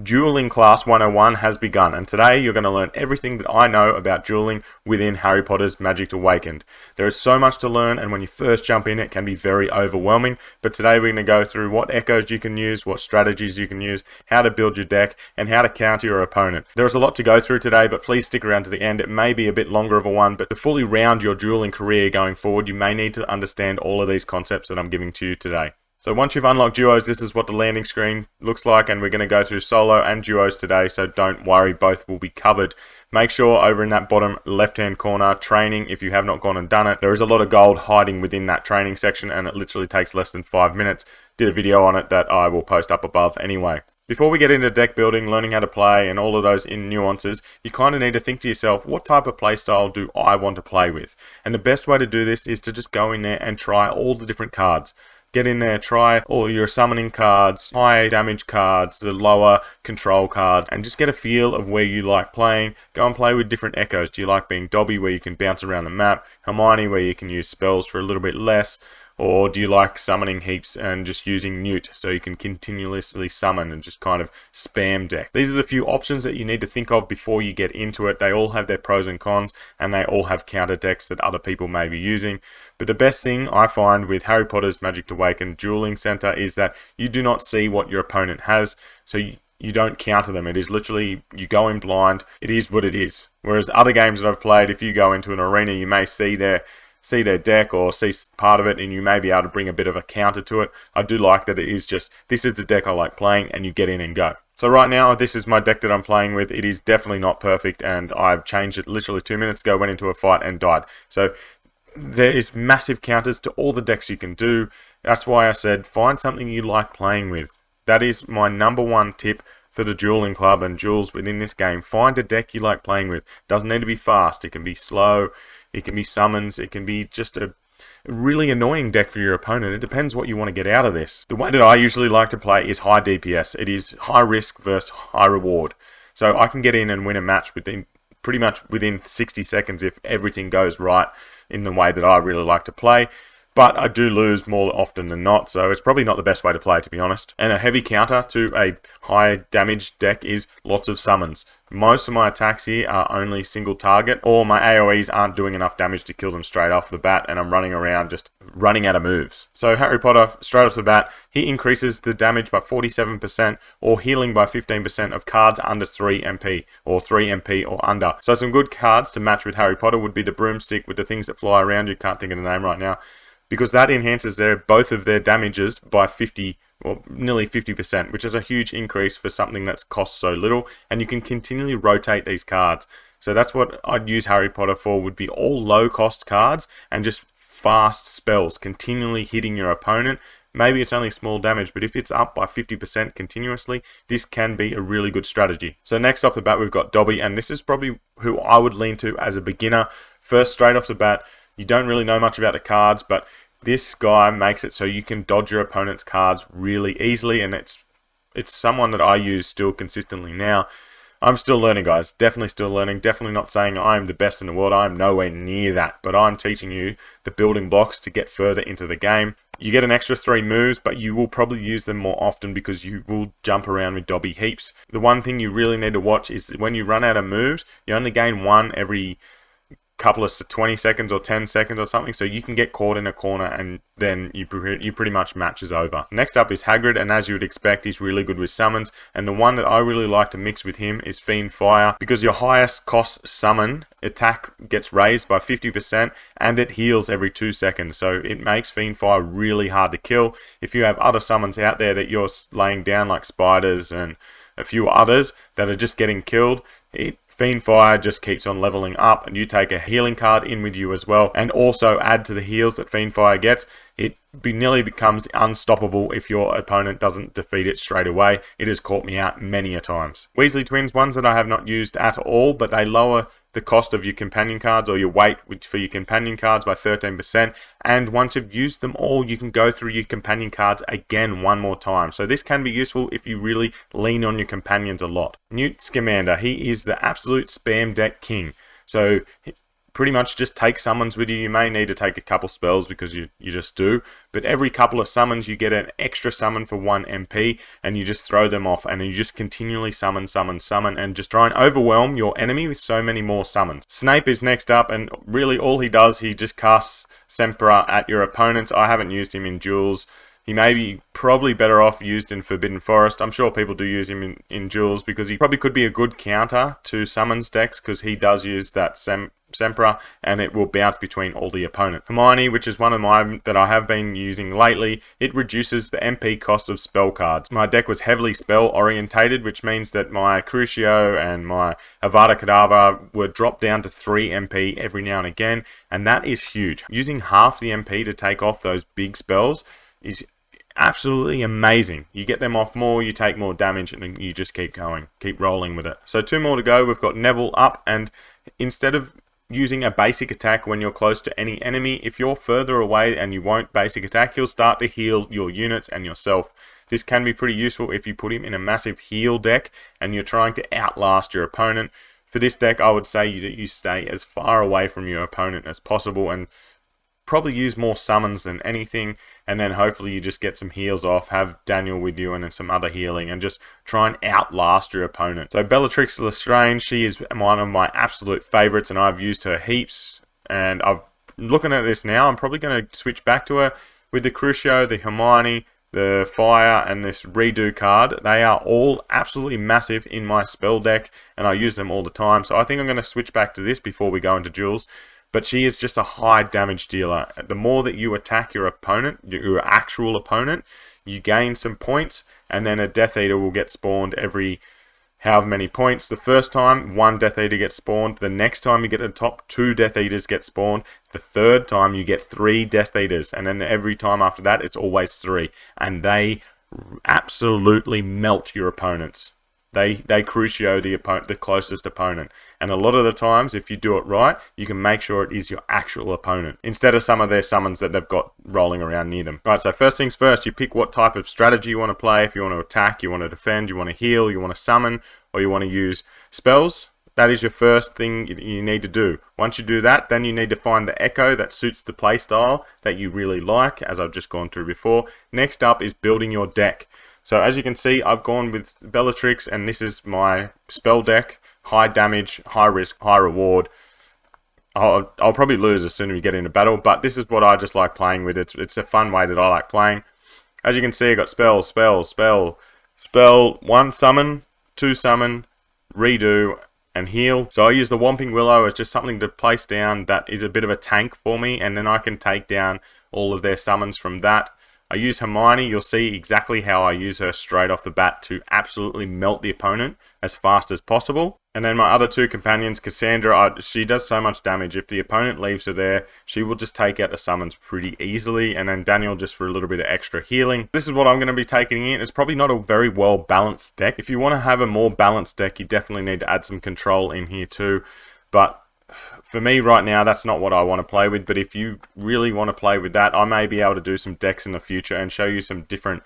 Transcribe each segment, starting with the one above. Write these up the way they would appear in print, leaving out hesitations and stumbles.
Dueling Class 101 has begun, and today you're going to learn everything that I know about dueling within Harry Potter's Magic Awakened. There is so much to learn, and when you first jump in, it can be very overwhelming, but today we're going to go through what echoes you can use, what strategies you can use, how to build your deck, and how to counter your opponent. There is a lot to go through today, but please stick around to the end. It may be a bit longer of a one, but to fully round your dueling career going forward, you may need to understand all of these concepts that I'm giving to you today. So once you've unlocked duos, this is what the landing screen looks like, and we're going to go through solo and duos today, so don't worry, both will be covered. Make sure over in that bottom left-hand corner, training, if you have not gone and done it, there is a lot of gold hiding within that training section, and it literally takes less than 5 minutes. Did a video on it that I will post up above anyway. Before we get into deck building, learning how to play, and all of those in nuances, you kind of need to think to yourself, what type of playstyle do I want to play with? And the best way to do this is to just go in there and try all the different cards. Get in there, try all your summoning cards, high damage cards, the lower control cards, and just get a feel of where you like playing. Go and play with different echoes. Do you like being Dobby, where you can bounce around the map? Hermione, where you can use spells for a little bit less? Or do you like summoning heaps and just using Newt, so you can continuously summon and just kind of spam deck? These are the few options that you need to think of before you get into it. They all have their pros and cons, and they all have counter decks that other people may be using. But the best thing I find with Harry Potter's Magic Awakened Dueling Center is that you do not see what your opponent has, so you don't counter them. It is literally, you go in blind. It is what it is. Whereas other games that I've played, if you go into an arena, you may see their deck or see part of it, and you may be able to bring a bit of a counter to it. I do like that it is just, this is the deck I like playing, and you get in and go. So right now, this is my deck that I'm playing with. It is definitely not perfect, and I've changed it literally 2 minutes ago, went into a fight and died. So there is massive counters to all the decks you can do. That's why I said, find something you like playing with. That is my number one tip for the dueling club and duels within this game. Find a deck you like playing with. Doesn't need to be fast. It can be slow. It can be summons. It can be just a really annoying deck for your opponent. It depends what you want to get out of this. The way that I usually like to play is high DPS. It is high risk versus high reward. So I can get in and win a match pretty much within 60 seconds if everything goes right in the way that I really like to play. But I do lose more often than not, so it's probably not the best way to play, to be honest. And a heavy counter to a high damage deck is lots of summons. Most of my attacks here are only single target, or my AoEs aren't doing enough damage to kill them straight off the bat, and I'm running around just running out of moves. So Harry Potter, straight off the bat, he increases the damage by 47% or healing by 15% of cards under 3 MP, or 3 MP or under. So some good cards to match with Harry Potter would be the Broomstick with the things that fly around. You can't think of the name right now, because that enhances both of their damages by 50, or nearly 50%, which is a huge increase for something that's cost so little, and you can continually rotate these cards. So that's what I'd use Harry Potter for, would be all low cost cards and just fast spells, continually hitting your opponent. Maybe it's only small damage, but if it's up by 50% continuously, this can be a really good strategy. So next off the bat, we've got Dobby, and this is probably who I would lean to as a beginner. First, straight off the bat, you don't really know much about the cards, but this guy makes it so you can dodge your opponent's cards really easily, and it's someone that I use still consistently now. I'm still learning, guys. Definitely still learning. Definitely not saying I'm the best in the world. I'm nowhere near that, but I'm teaching you the building blocks to get further into the game. You get an extra 3 moves, but you will probably use them more often because you will jump around with Dobby heaps. The one thing you really need to watch is that when you run out of moves, you only gain one every couple of 20 seconds or 10 seconds or something, so you can get caught in a corner and then you pretty much match is over. Next up is Hagrid, and as you would expect, he's really good with summons, and the one that I really like to mix with him is Fiend Fire, because your highest cost summon attack gets raised by 50% and it heals every 2 seconds, so it makes Fiend Fire really hard to kill. If you have other summons out there that you're laying down, like spiders and a few others that are just getting killed, Fiend Fire just keeps on leveling up, and you take a healing card in with you as well, and also add to the heals that Fiend Fire gets. It nearly becomes unstoppable if your opponent doesn't defeat it straight away. It has caught me out many a times. Weasley Twins, ones that I have not used at all, but they lower the cost of your companion cards, or your weight for your companion cards, by 13%, and once you've used them all, you can go through your companion cards again one more time. So this can be useful if you really lean on your companions a lot. Newt Scamander, he is the absolute spam deck king. So pretty much just take summons with you. You may need to take a couple spells because you just do, but every couple of summons you get an extra summon for 1 MP, and you just throw them off, and you just continually summon, and just try and overwhelm your enemy with so many more summons. Snape is next up, and really all he does, he just casts Sempra at your opponents. I haven't used him in duels. He may be probably better off used in Forbidden Forest. I'm sure people do use him in duels because he probably could be a good counter to summons decks, because he does use that Sempra, and it will bounce between all the opponents. Hermione, which is one of mine that I have been using lately, it reduces the MP cost of spell cards. My deck was heavily spell orientated, which means that my Crucio and my Avada Kedavra were dropped down to 3 MP every now and again, and that is huge. Using half the MP to take off those big spells is absolutely amazing. You get them off more, you take more damage, and you just keep going, keep rolling with it. So 2 more to go. We've got Neville up, and instead of using a basic attack when you're close to any enemy, if you're further away and you won't basic attack, you'll start to heal your units and yourself. This can be pretty useful if you put him in a massive heal deck and you're trying to outlast your opponent. For this deck, I would say that you stay as far away from your opponent as possible, and probably use more summons than anything, and then hopefully you just get some heals off, have Daniel with you and then some other healing, and just try and outlast your opponent. So Bellatrix Lestrange, she is one of my absolute favorites, and I've used her heaps, and I'm looking at this now, I'm probably going to switch back to her with the Crucio, the Hermione, the Fire, and this Redo card. They are all absolutely massive in my spell deck, and I use them all the time, so I think I'm going to switch back to this before we go into duels. But she is just a high damage dealer. The more that you attack your opponent, your actual opponent, you gain some points, and then a Death Eater will get spawned every however many points. The first time, 1 Death Eater gets spawned. The next time you get to the top, 2 Death Eaters get spawned. The third time you get 3 Death Eaters, and then every time after that, it's always 3. And they absolutely melt your opponents. They Crucio the closest opponent. And a lot of the times, if you do it right, you can make sure it is your actual opponent, instead of some of their summons that they've got rolling around near them. Right, so first things first, you pick what type of strategy you want to play. If you want to attack, you want to defend, you want to heal, you want to summon, or you want to use spells. That is your first thing you need to do. Once you do that, then you need to find the echo that suits the playstyle that you really like, as I've just gone through before. Next up is building your deck. So as you can see, I've gone with Bellatrix, and this is my spell deck. High damage, high risk, high reward. I'll probably lose as soon as we get into battle, but this is what I just like playing with. It's a fun way that I like playing. As you can see, I got spell, 1 summon, 2 summon, redo, and heal. So I use the Whomping Willow as just something to place down that is a bit of a tank for me, and then I can take down all of their summons from that. I use Hermione. You'll see exactly how I use her straight off the bat to absolutely melt the opponent as fast as possible. And then my other 2 companions, Cassandra, she does so much damage. If the opponent leaves her there, she will just take out the summons pretty easily. And then Daniel just for a little bit of extra healing. This is what I'm going to be taking in. It's probably not a very well balanced deck. If you want to have a more balanced deck, you definitely need to add some control in here too. But for me right now, that's not what I want to play with. But if you really want to play with that, I may be able to do some decks in the future and show you some different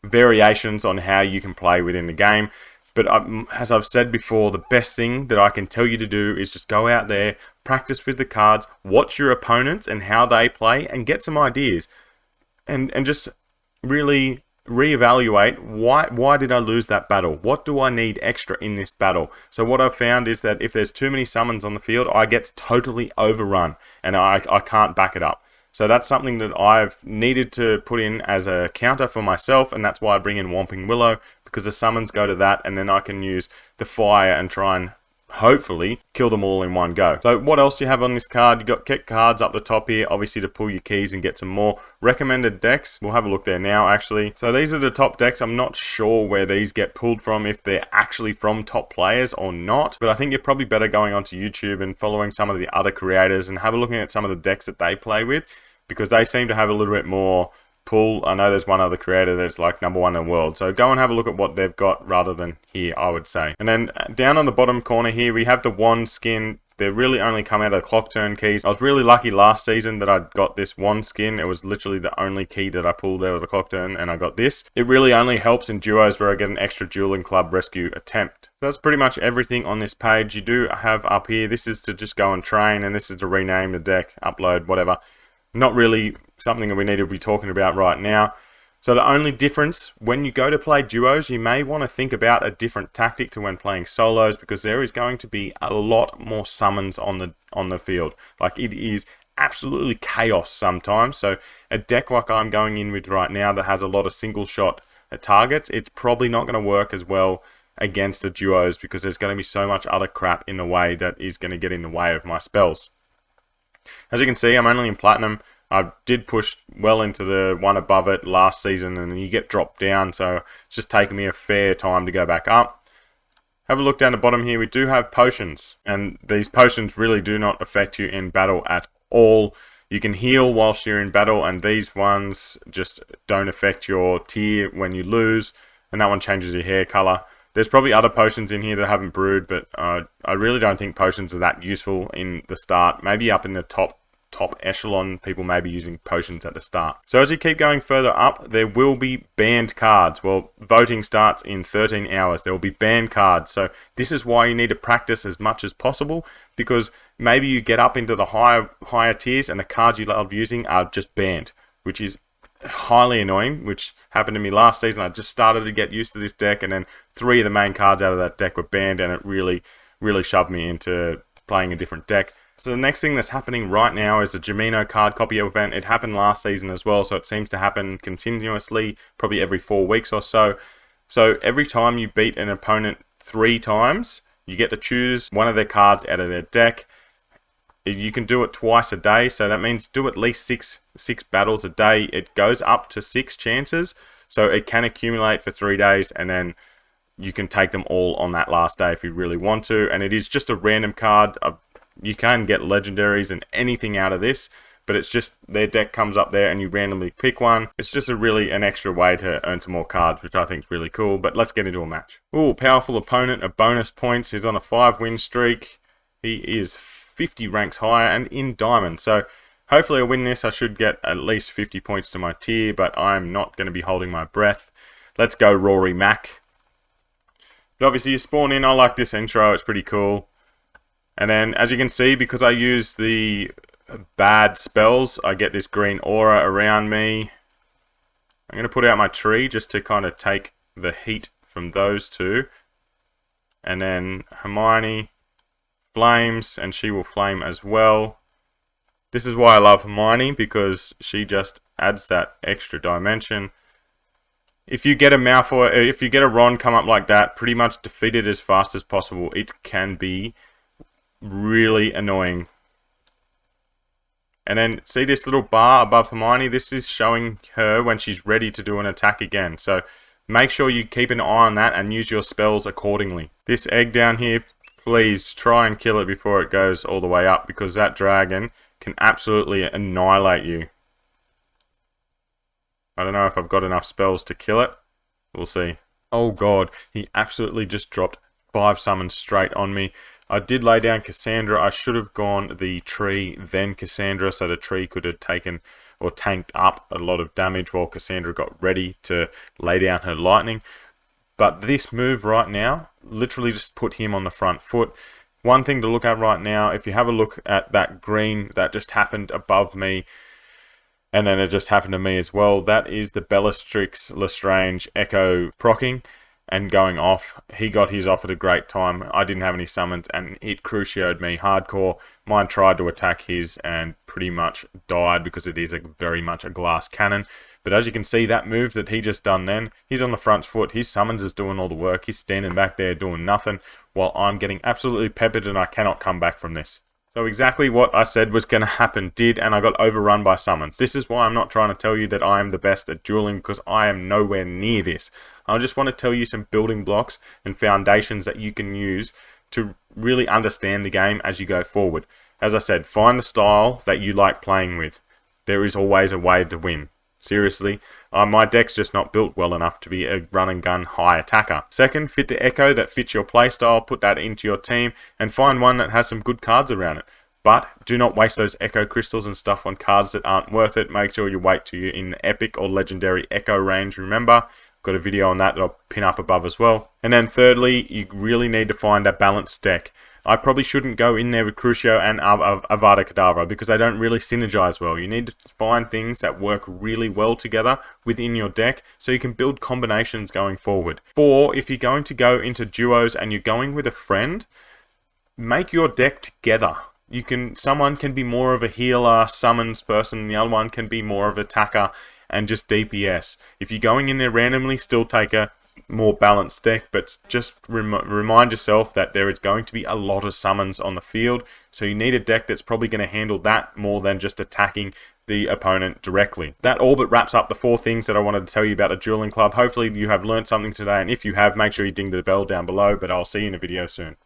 variations on how you can play within the game. But as I've said before, the best thing that I can tell you to do is just go out there, practice with the cards, watch your opponents and how they play, and get some ideas. And just really reevaluate why did I lose that battle? What do I need extra in this battle? So what I've found is that if there's too many summons on the field, I get totally overrun and I can't back it up. So that's something that I've needed to put in as a counter for myself, and that's why I bring in Whomping Willow, because the summons go to that, and then I can use the Fire and try and hopefully kill them all in one go. So what else do you have on this card? You got kick cards up the top here, obviously to pull your keys and get some more recommended decks. We'll have a look there now actually. So these are the top decks. I'm not sure where these get pulled from, if they're actually from top players or not, but I think you're probably better going onto YouTube and following some of the other creators and have a look at some of the decks that they play with, because they seem to have a little bit more pull. I know there's one other creator that's like #1 in the world, so go and have a look at what they've got rather than here, I would say. And then down on the bottom corner here, we have the wand skin They really only come out of the clock turn keys. I was really lucky last season that I got this wand skin. It was literally the only key that I pulled out of the clock turn, and I got this. It really only helps in duos where I get an extra dueling club rescue attempt. So that's pretty much everything on this page. You do have up here, this is to just go and train, and this is to rename the deck, upload, whatever. Not really something that we need to be talking about right now. So the only difference, when you go to play duos, you may want to think about a different tactic to when playing solos, because there is going to be a lot more summons on the field. Like, it is absolutely chaos sometimes. So a deck like I'm going in with right now that has a lot of single shot targets, it's probably not going to work as well against the duos, because there's going to be so much other crap in the way that is going to get in the way of my spells. As you can see, I'm only in platinum. I did push well into the one above it last season, and you get dropped down, so it's just taken me a fair time to go back up. Have a look down the bottom here. We do have potions, and these potions really do not affect you in battle at all. You can heal whilst you're in battle, and these ones just don't affect your tier when you lose, and that one changes your hair color. There's probably other potions in here that I haven't brewed, but I really don't think potions are that useful in the start. Maybe up in the top echelon, people may be using potions at the start. So as you keep going further up, there will be banned cards. Well, voting starts in 13 hours. There will be banned cards. So this is why you need to practice as much as possible, because maybe you get up into the higher tiers and the cards you love using are just banned, which is highly annoying, which happened to me last season. I just started to get used to this deck, and then 3 of the main cards out of that deck were banned, and it really shoved me into playing a different deck. So the next thing that's happening right now is the Jamino card copy event. It happened last season as well, so it seems to happen continuously, probably every 4 weeks or so. So every time you beat an opponent 3 times, you get to choose one of their cards out of their deck. You can do it twice a day, so that means do at least six battles a day. It goes up to 6 chances, so it can accumulate for 3 days, and then you can take them all on that last day if you really want to. And it is just a random card. You can get legendaries and anything out of this, but it's just their deck comes up there and you randomly pick one. It's just an extra way to earn some more cards, which I think is really cool. But let's get into a match. Ooh, powerful opponent, a bonus points. He's on a 5-win streak. He is 50 ranks higher and in diamond. So hopefully I win this. I should get at least 50 points to my tier, but I'm not going to be holding my breath. Let's go Rory Mac. But obviously you spawn in. I like this intro. It's pretty cool. And then, as you can see, because I use the bad spells, I get this green aura around me. I'm going to put out my tree just to kind of take the heat from those two. And then Hermione flames, and she will flame as well. This is why I love Hermione, because she just adds that extra dimension. If you get a Malfoy, if you get a Ron come up like that, pretty much defeat it as fast as possible. It can be really annoying. And then see this little bar above Hermione? This is showing her when she's ready to do an attack again. So make sure you keep an eye on that and use your spells accordingly. This egg down here, please try and kill it before it goes all the way up, because that dragon can absolutely annihilate you. I don't know if I've got enough spells to kill it. We'll see. Oh god, he absolutely just dropped 5 summons straight on me. I did lay down Cassandra. I should have gone the tree, then Cassandra, so the tree could have taken or tanked up a lot of damage while Cassandra got ready to lay down her lightning. But this move right now literally just put him on the front foot. One thing to look at right now, if you have a look at that green that just happened above me, and then it just happened to me as well, that is the Bellatrix Lestrange Echo proccing and going off. He got his off at a great time. I didn't have any summons, and it crucioed me hardcore. Mine tried to attack his and pretty much died, because it is very much a glass cannon. But as you can see, that move that he just done then, he's on the front foot. His summons is doing all the work. He's standing back there doing nothing, while I'm getting absolutely peppered, and I cannot come back from this. So exactly what I said was going to happen did, and I got overrun by summons. This is why I'm not trying to tell you that I am the best at dueling, because I am nowhere near this. I just want to tell you some building blocks and foundations that you can use to really understand the game as you go forward. As I said, find the style that you like playing with. There is always a way to win. Seriously, my deck's just not built well enough to be a run and gun high attacker. Second, fit the echo that fits your playstyle, put that into your team, and find one that has some good cards around it. But do not waste those echo crystals and stuff on cards that aren't worth it. Make sure you wait till you're in the epic or legendary echo range. Remember, I've got a video on that I'll pin up above as well. And then thirdly, you really need to find a balanced deck. I probably shouldn't go in there with Crucio and Avada Kedavra because they don't really synergize well. You need to find things that work really well together within your deck so you can build combinations going forward. 4, if you're going to go into duos and you're going with a friend, make your deck together. Someone can be more of a healer, summons person, and the other one can be more of an attacker and just DPS. If you're going in there randomly, still take a more balanced deck, but just remind yourself that there is going to be a lot of summons on the field, so you need a deck that's probably going to handle that more than just attacking the opponent directly. That all but wraps up the 4 things that I wanted to tell you about the Dueling Club. Hopefully you have learned something today, and if you have, make sure you ding the bell down below, but I'll see you in a video soon.